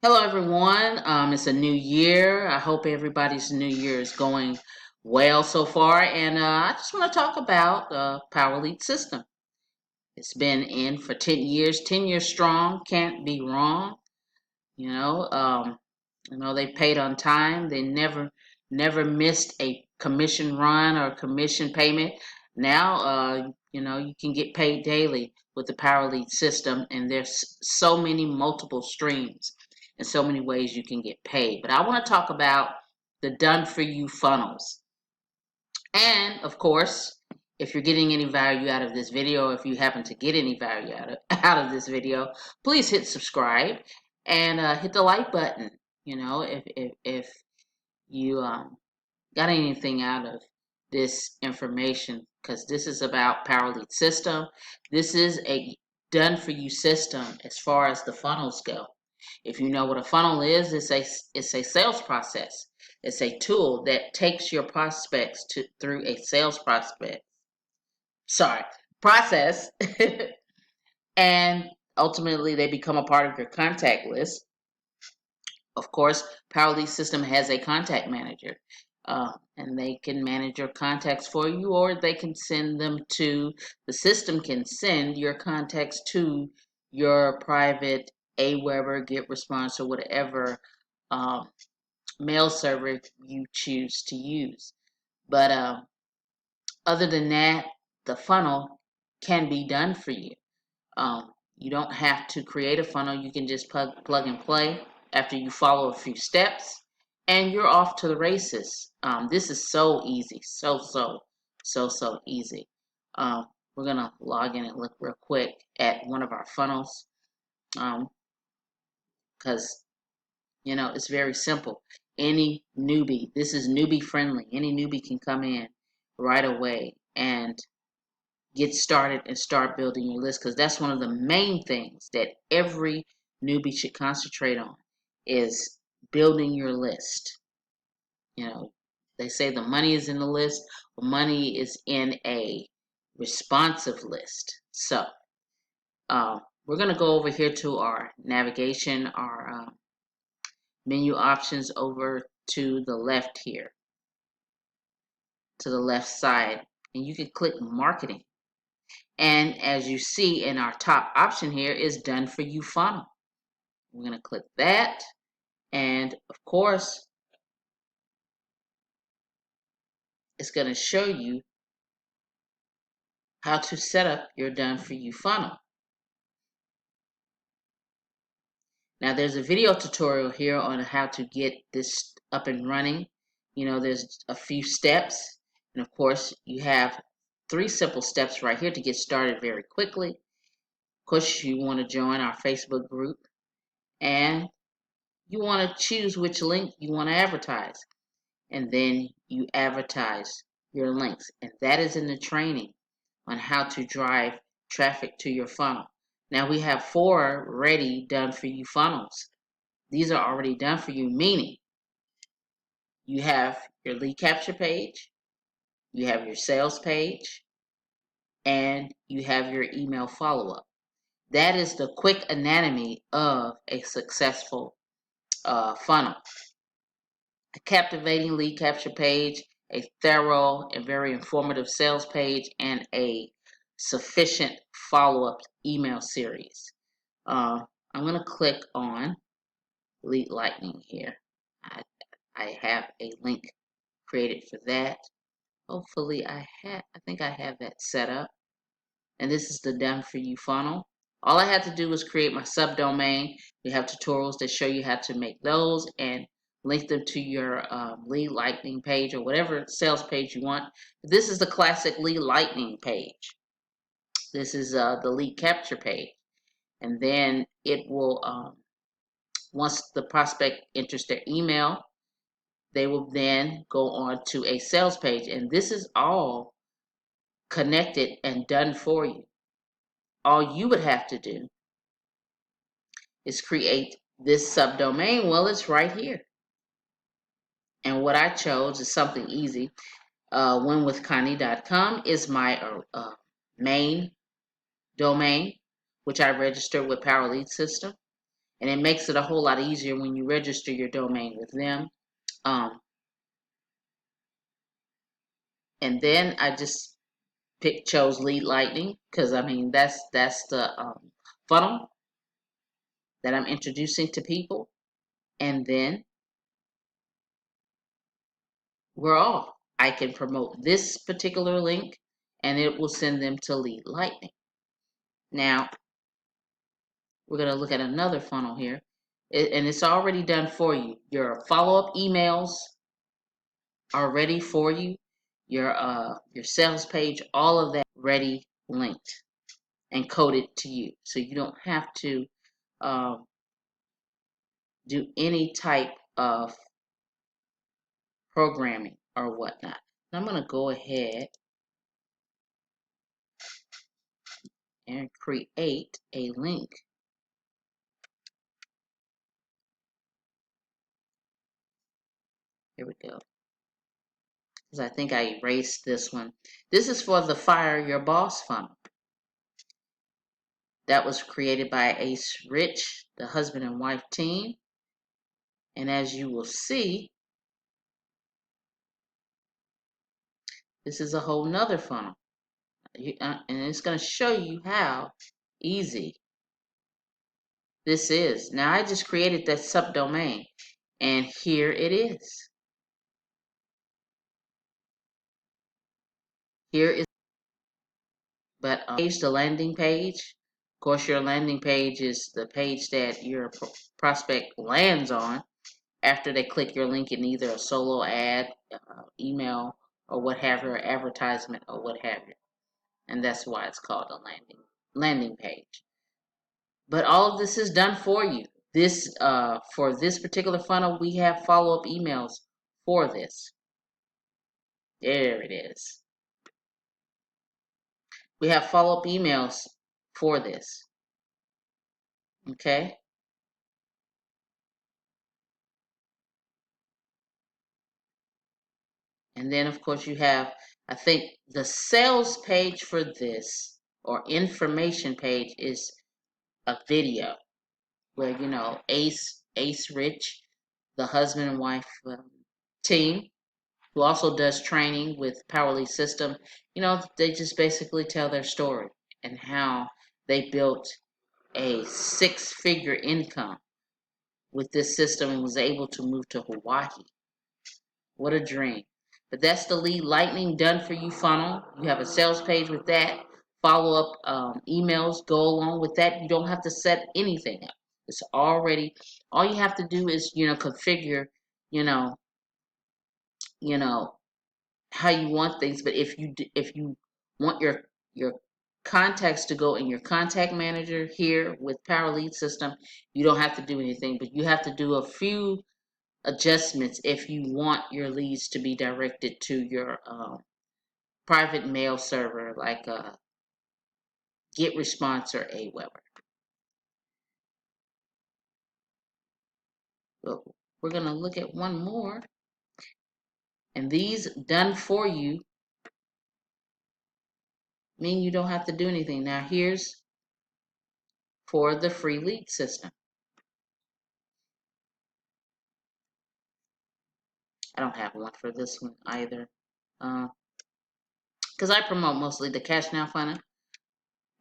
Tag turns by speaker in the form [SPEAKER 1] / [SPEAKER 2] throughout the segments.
[SPEAKER 1] Hello, everyone. It's a new year. I hope everybody's new year is going well so far. And I just want to talk about the Power Lead system. It's been in for 10 years, 10 years strong. Can't be wrong. You know, um, they paid on time. They never missed a commission run or commission payment. Now, you can get paid daily with the Power Lead system, and there's so many multiple streams and so many ways you can get paid. But I want to talk about the done for you funnels. And of course, if you're getting any value out of this video, if you happen to get any value out of this video, please hit subscribe and hit the like button. If you got anything out of this information, because this is about Power Lead system. This is a done for you system as far as the funnels go. If you know what a funnel is, it's a sales process. It's a tool that takes your prospects through a sales process, and ultimately they become a part of your contact list. Of course, Power Lead system has a contact manager, and they can manage your contacts for you, or they can send them to the system. Can send your contacts to your private Aweber, GetResponse, or whatever um, mail server you choose to use. But other than that, the funnel can be done for you. You don't have to create a funnel. You can just plug and play after you follow a few steps, and you're off to the races. This is so easy, so easy. We're gonna log in and look real quick at one of our funnels, because it's very simple. Any newbie, this is newbie friendly. Any newbie can come in right away and get started and start building your list, because that's one of the main things that every newbie should concentrate on is building your list. They say the money is in the list, but money is in a responsive list. So we're going to go over here to our navigation, our menu options over to the left here, to the left side, and you can click marketing. And as you see in our top option here is done for you funnel. We're going to click that. And of course, it's going to show you how to set up your done for you funnel. Now there's a video tutorial here on how to get this up and running. There's a few steps. And of course, you have 3 simple steps right here to get started very quickly. Of course, you want to join our Facebook group, and you want to choose which link you want to advertise, and then you advertise your links, and that is in the training on how to drive traffic to your funnel. Now we have 4 ready done for you funnels. These are already done for you, meaning you have your lead capture page, you have your sales page, and you have your email follow-up. That is the quick anatomy of a successful funnel. A captivating lead capture page, a thorough and very informative sales page, and a sufficient follow-up email series. I'm going to click on Lead Lightning here. I have a link created for that. Hopefully I think I have that set up. And this is the done for you funnel. All I had to do was create my subdomain. We have tutorials that show you how to make those and link them to your lead lightning page or whatever sales page you want. This is the classic lead lightning page. This is the lead capture page. And then it will, once the prospect enters their email, they will then go on to a sales page. And this is all connected and done for you. All you would have to do is create this subdomain. Well, it's right here. And what I chose is something easy. winwithconnie.com is my main domain, which I registered with Power Lead System. And it makes it a whole lot easier when you register your domain with them. And then I just chose Lead Lightning because I mean that's the funnel that I'm introducing to people, and then we're off. I can promote this particular link, and it will send them to Lead Lightning. Now we're going to look at another funnel here, and it's already done for you. Your follow-up emails are ready for you. Your sales page, all of that ready, linked and coded to you, so you don't have to do any type of programming or whatnot. I'm going to go ahead and create a link. Here we go. Because I think I erased this one. This is for the Fire Your Boss funnel. That was created by Ace Rich, the husband and wife team. And as you will see, this is a whole nother funnel. And it's going to show you how easy this is. Now I just created that subdomain, and here it is. Here is, but the landing page. Of course, your landing page is the page that your prospect lands on after they click your link in either a solo ad, email, or what have you, advertisement, or what have you. And that's why it's called a landing page. But all of this is done for you. This for this particular funnel, we have follow-up emails for this. There it is. We have follow-up emails for this. Okay. And then of course you have, I think the sales page for this, or information page, is a video where, you know, Ace Rich, the husband and wife team, who also does training with Powerly System, you know, they just basically tell their story and how they built a 6-figure income with this system and was able to move to Hawaii. What a dream. But that's the Lead Lightning done for you funnel. You have a sales page with that. Follow-up emails go along with that. You don't have to set anything up. It's already, all you have to do is, you know, configure, you know, how you want things. But if you want your contacts to go in your contact manager here with Power Lead System, you don't have to do anything, but you have to do a few adjustments if you want your leads to be directed to your private mail server like GetResponse or Aweber. So we're going to look at one more, and these done for you mean you don't have to do anything. Now here's for the free lead system. I don't have one for this one either, because I promote mostly the Cash Now funnel,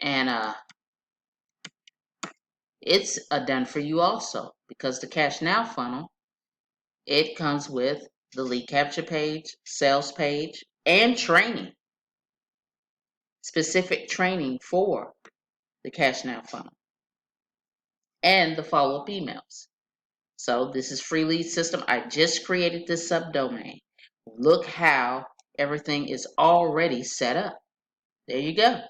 [SPEAKER 1] and it's done for you also, because the Cash Now funnel, it comes with the lead capture page, sales page, and training, specific training for the Cash Now funnel, and the follow-up emails. So this is free lead system. I just created this subdomain. Look how everything is already set up. There you go.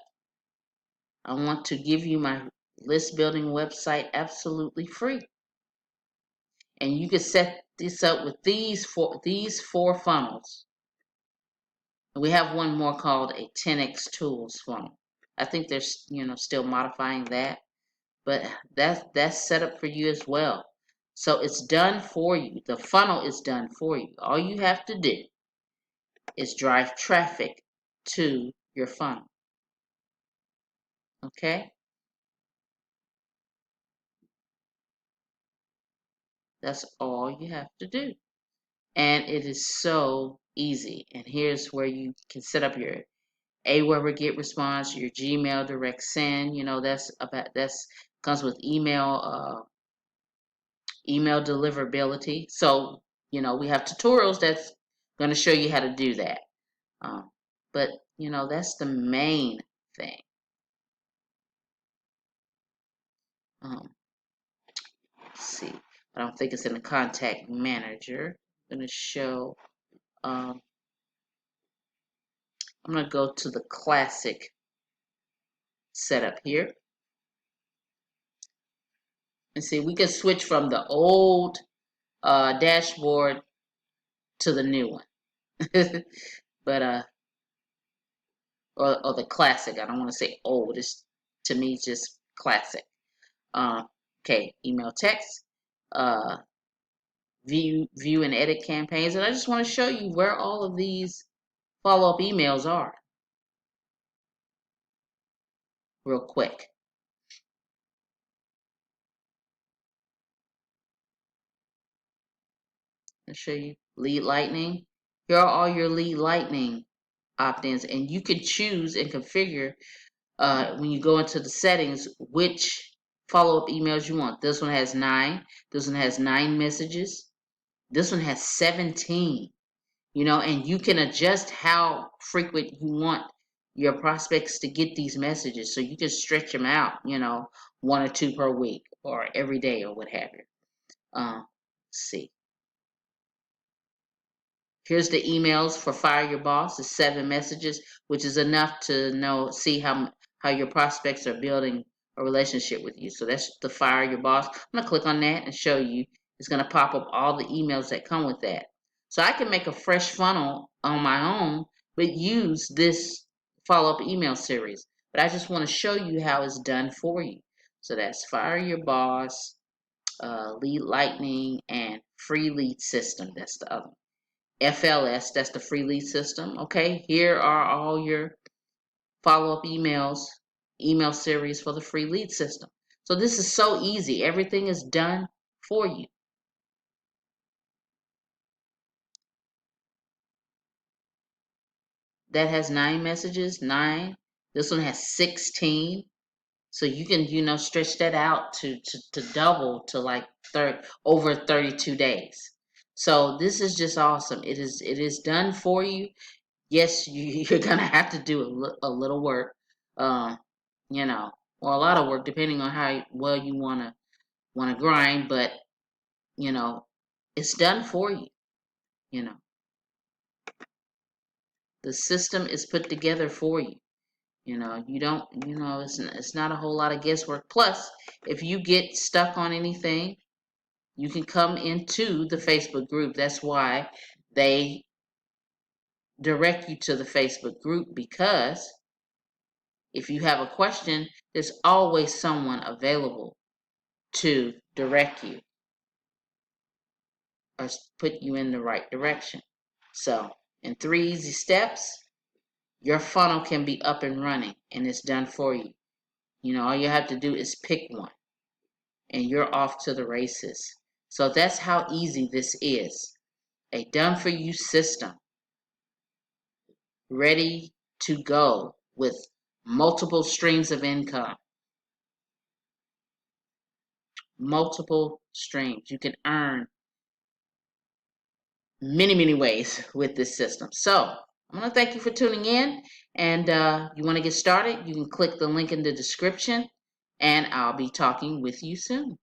[SPEAKER 1] I want to give you my list building website absolutely free. And you can set this up with these four funnels. We have one more called a 10x tools funnel. I think they're, you know, still modifying that, but that's set up for you as well. So it's done for you. The funnel is done for you. All you have to do is drive traffic to your funnel. Okay? That's all you have to do. And it is so easy. And here's where you can set up your Aweber get response, your Gmail direct send. That's comes with email deliverability. So we have tutorials that's going to show you how to do that. But that's the main thing. Let's see. I don't think it's in the contact manager. I'm going to show. I'm going to go to the classic setup here. And see, we can switch from the old dashboard to the new one. But or the classic. I don't want to say old. It's, to me, just classic. Okay, email text, view and edit campaigns, and I just want to show you where all of these follow-up emails are real quick. I'll show you lead lightning. Here are all your lead lightning opt-ins, and you can choose and configure when you go into the settings which follow-up emails you want. This one has 9. This one has 9 messages. This one has 17. And you can adjust how frequent you want your prospects to get these messages. So you can stretch them out, 1 or 2 per week or every day or what have you. Let's see. Here's the emails for Fire Your Boss. It's 7 messages, which is enough to see how your prospects are building a relationship with you. So that's the Fire Your Boss. I'm going to click on that and show you. It's going to pop up all the emails that come with that. So I can make a fresh funnel on my own, but use this follow-up email series. But I just want to show you how it's done for you. So that's Fire Your Boss, Lead Lightning, and Free Lead System. That's the other one. FLS, that's the free lead system. Okay, here are all your follow-up email series for the free lead system. So this is so easy. Everything is done for you. That has 9 messages, 9. This one has 16. So you can, stretch that out to double to like over 32 days. So this is just awesome. It is done for you. Yes, you're gonna have to do a little work, or a lot of work, depending on how well you wanna grind. But it's done for you. The system is put together for you. You don't. It's not a whole lot of guesswork. Plus, if you get stuck on anything, you can come into the Facebook group. That's why they direct you to the Facebook group, because if you have a question, there's always someone available to direct you or put you in the right direction. So, in 3 easy steps, your funnel can be up and running, and it's done for you. All you have to do is pick one, and you're off to the races. So that's how easy this is. A done-for-you system, ready to go with multiple streams of income. Multiple streams. You can earn many, many ways with this system. So I'm going to thank you for tuning in. And you want to get started, you can click the link in the description, and I'll be talking with you soon.